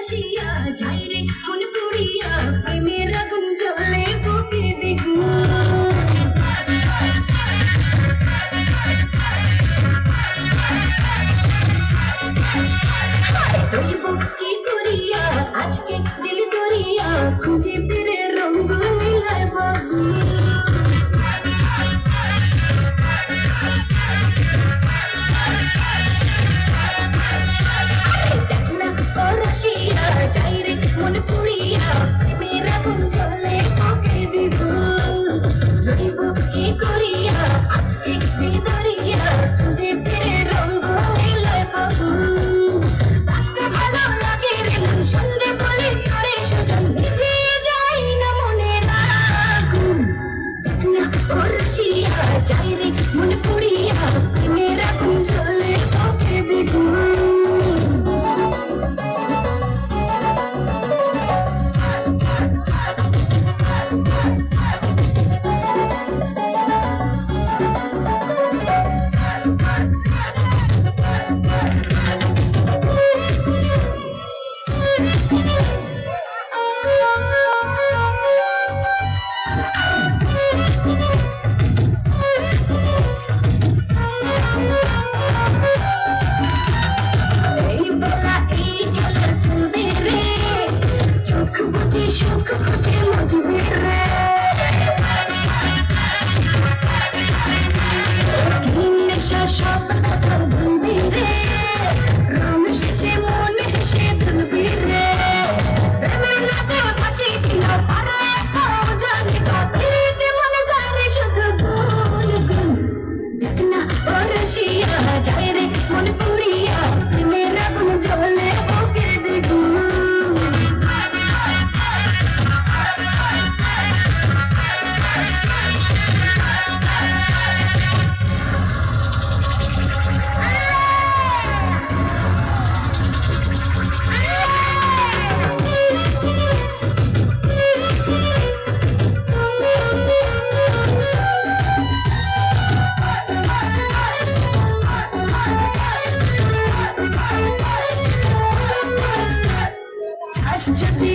রসিয়া যাই রে মন পুড়িয়া প্রেমের আগুন জ্বলে বুকে দ্বিগুণ। রইব কি করিয়া আজকে দিল করিয়া খুঁজে ফিরে রঙ নীলায় বাবু। রসিয়া যাই রে মন পুড়িয়া প্রেমের আগুন জ্বলে বুকে দ্বিগুণ। রইব কি করিয়া আজকে দিল করিয়া খুঁজে ফিরে রঙ নীলায় বাবু। যাই রে মন পুড়িয়া প্রেমের আগুন জ্বলে বুকে দ্বিগুণ। সুখ খুঁজে মজবে রে নেশা সব কথা ভুলবি রে রং শেষে মন হেসে ভুলবি রে প্রেমের রাতে ফাঁসি কিনা পারে তো জানি তো ফিরিতে মনে জানে শুধু গুন গুন। দেখ না ও রসিয়া যায় রে মন পুড়িয়া প্রেমের আগুন জ্বলে বুকে দ্বিগুণ। যদি